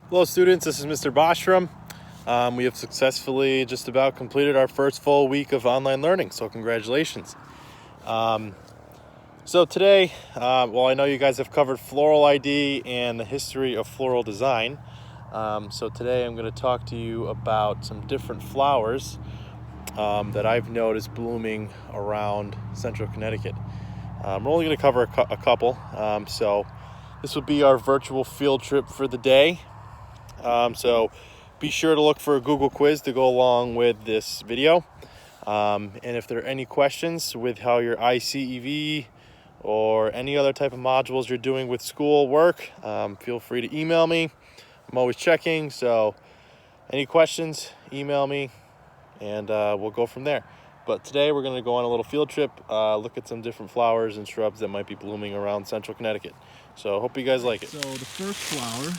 Hello students, this is Mr. Bostrom. We have successfully just about completed our first full week of online learning, so congratulations. So today, I know you guys have covered floral ID and the history of floral design. So today I'm going to talk to you about some different flowers that I've noticed blooming around central Connecticut. We're only going to cover a couple, so this will be our virtual field trip for the day. So be sure to look for a Google quiz to go along with this video. And if there are any questions with how your ICEV or any other type of modules you're doing with school work, feel free to email me. I'm always checking, so any questions, email me, and we'll go from there. But today we're going to go on a little field trip, look at some different flowers and shrubs that might be blooming around central Connecticut. So hope you guys like it. So the first flower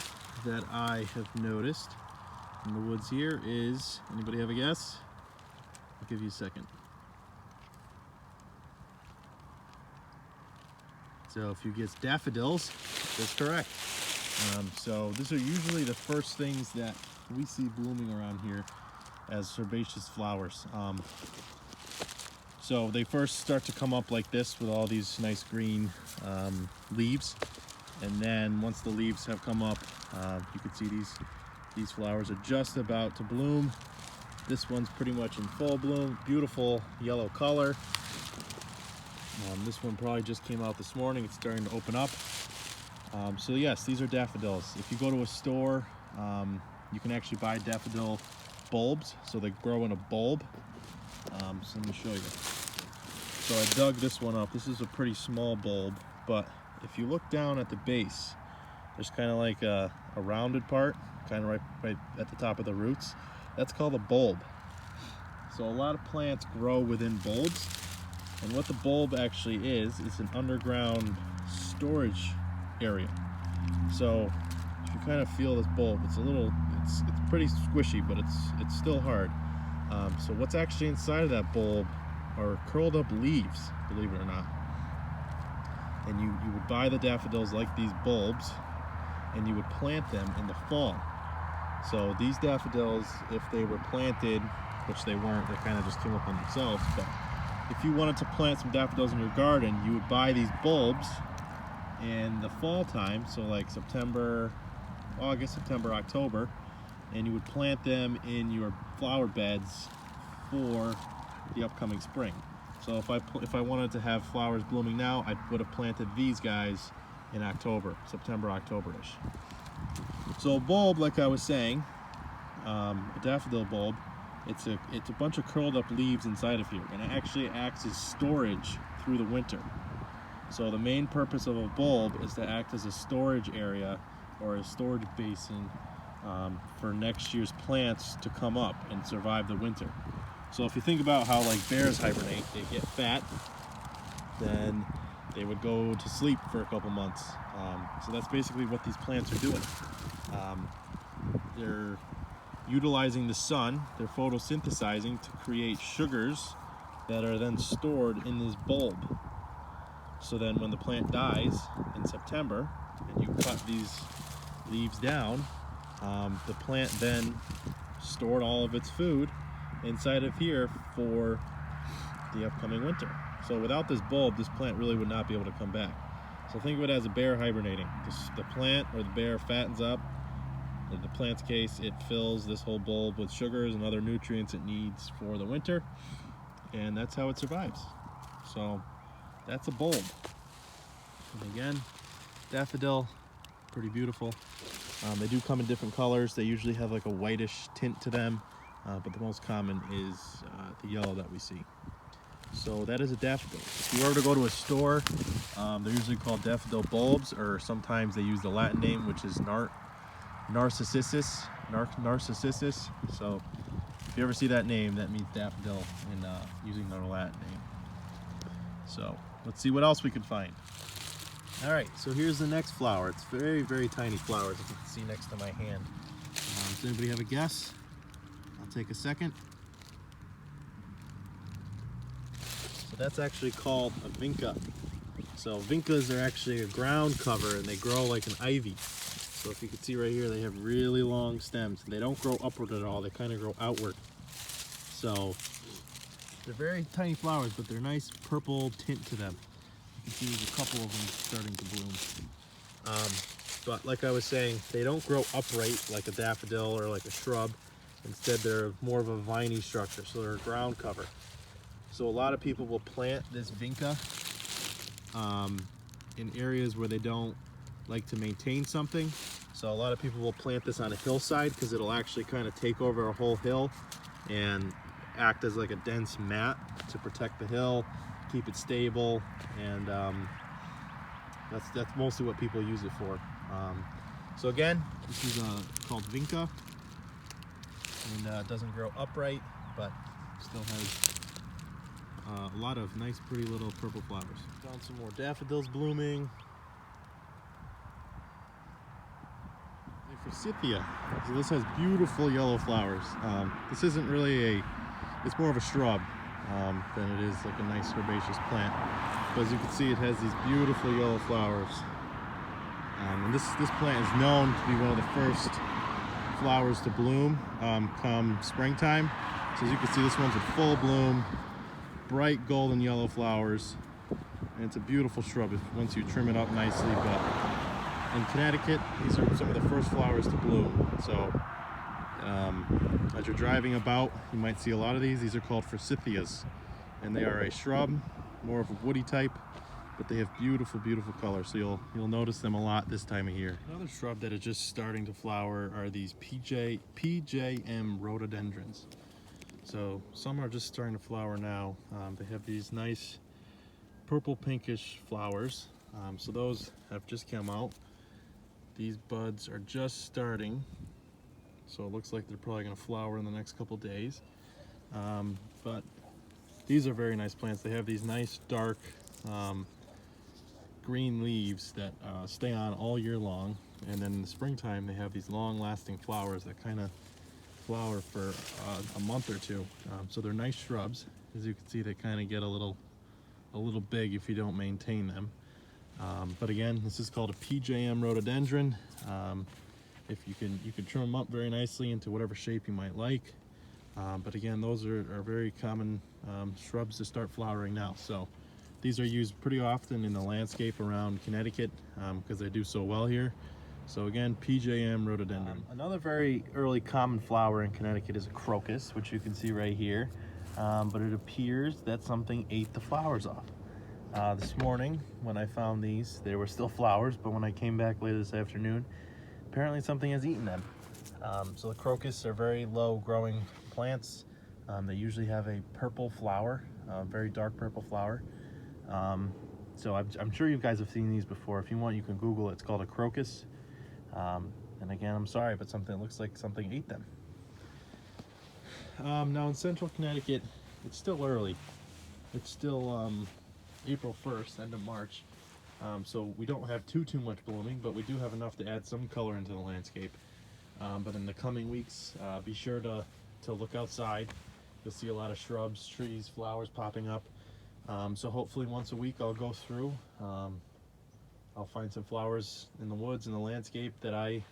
that I have noticed in the woods here is, anybody have a guess? I'll give you a second. So if you guess daffodils, that's correct. So these are usually the first things that we see blooming around here as herbaceous flowers. So they first start to come up like this with all these nice green leaves. And then once the leaves have come up, you can see these flowers are just about to bloom. This one's pretty much in full bloom, beautiful yellow color. This one probably just came out this morning. It's starting to open up. So yes, these are daffodils. If you go to a store, you can actually buy daffodil bulbs. So they grow in a bulb. So let me show you. So I dug this one up. This is a pretty small bulb, but if you look down at the base, there's kind of like a rounded part, kind of right at the top of the roots. That's called a bulb. So a lot of plants grow within bulbs, and what the bulb actually is an underground storage area. So if you kind of feel this bulb, it's pretty squishy, but it's still hard. So what's actually inside of that bulb are curled up leaves, believe it or not. And you would buy the daffodils like these bulbs, and you would plant them in the fall. So these daffodils, if they were planted, which they weren't, they kind of just came up on themselves, but if you wanted to plant some daffodils in your garden, you would buy these bulbs in the fall time, so like August, September, October, and you would plant them in your flower beds for the upcoming spring. So if I wanted to have flowers blooming now, I would have planted these guys in October, September, October-ish. So a bulb, like I was saying, a daffodil bulb, it's a bunch of curled up leaves inside of here, and it actually acts as storage through the winter. So the main purpose of a bulb is to act as a storage area or a storage basin for next year's plants to come up and survive the winter. So if you think about how like bears hibernate, they get fat, then they would go to sleep for a couple months. So that's basically what these plants are doing. They're utilizing the sun, they're photosynthesizing to create sugars that are then stored in this bulb. So then when the plant dies in September and you cut these leaves down, the plant then stored all of its food inside of here for the upcoming winter. So without this bulb, this plant really would not be able to come back. So think of it as a bear hibernating. The plant or the bear fattens up. In the plant's case, it fills this whole bulb with sugars and other nutrients it needs for the winter, and that's how it survives. So that's a bulb. And again, daffodil, pretty beautiful. They do come in different colors. They usually have like a whitish tint to them. But the most common is the yellow that we see. So that is a daffodil. If you were to go to a store, they're usually called daffodil bulbs, or sometimes they use the Latin name, which is Narcissus. So if you ever see that name, that means daffodil in using their Latin name. So let's see what else we can find. All right, so here's the next flower. It's very, very tiny flowers, as you can see next to my hand. Does anybody have a guess? Take a second. So that's actually called a vinca. So vincas are actually a ground cover, and they grow like an ivy. So if you can see right here, they have really long stems. They don't grow upward at all, they kind of grow outward. So they're very tiny flowers, but they're nice purple tint to them. You can see there's a couple of them starting to bloom. But like I was saying, they don't grow upright like a daffodil or like a shrub. Instead, they're more of a viney structure, so they're a ground cover. So a lot of people will plant this vinca in areas where they don't like to maintain something. So a lot of people will plant this on a hillside because it'll actually kind of take over a whole hill and act as like a dense mat to protect the hill, keep it stable, and that's mostly what people use it for. So again, this is called vinca, and it doesn't grow upright, but still has a lot of nice, pretty little purple flowers. Found some more daffodils blooming. Forsythia. So this has beautiful yellow flowers. This isn't really it's more of a shrub than it is like a nice herbaceous plant. But as you can see, it has these beautiful yellow flowers. And this plant is known to be one of the first flowers to bloom come springtime. So as you can see, this one's in full bloom, bright golden yellow flowers, and it's a beautiful shrub once you trim it up nicely. But in Connecticut, these are some of the first flowers to bloom. So as you're driving about, you might see a lot of these. These are called forsythias, and they are a shrub, more of a woody type, but they have beautiful, beautiful colors. So you'll notice them a lot this time of year. Another shrub that is just starting to flower are these PJM rhododendrons. So some are just starting to flower now. They have these nice purple pinkish flowers. So those have just come out. These buds are just starting, so it looks like they're probably going to flower in the next couple days. But these are very nice plants. They have these nice dark green leaves that stay on all year long, and then in the springtime they have these long-lasting flowers that kind of flower for a month or two. So they're nice shrubs. As you can see, they kind of get a little big if you don't maintain them. But again, this is called a PJM rhododendron. If you can trim them up very nicely into whatever shape you might like. But again, those are very common shrubs to start flowering now. So these are used pretty often in the landscape around Connecticut because they do so well here. So again, PJM rhododendron. Another very early common flower in Connecticut is a crocus, which you can see right here. But it appears that something ate the flowers off. This morning when I found these, there were still flowers, but when I came back later this afternoon, apparently something has eaten them. So the crocus are very low growing plants. They usually have a purple flower, very dark purple flower. So I'm sure you guys have seen these before. If you want, you can Google it. It's called a crocus. And again, I'm sorry, but something looks like something ate them. Now in central Connecticut, it's still early. It's still April 1st, end of March. So we don't have too much blooming, but we do have enough to add some color into the landscape. But in the coming weeks, be sure to look outside. You'll see a lot of shrubs, trees, flowers popping up. So hopefully once a week I'll go through. I'll find some flowers in the woods, in the landscape that I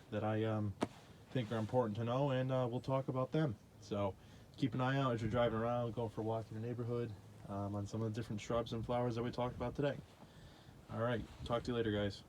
think are important to know, and we'll talk about them. So keep an eye out as you're driving around, going for a walk in your neighborhood, on some of the different shrubs and flowers that we talked about today. All right, talk to you later, guys.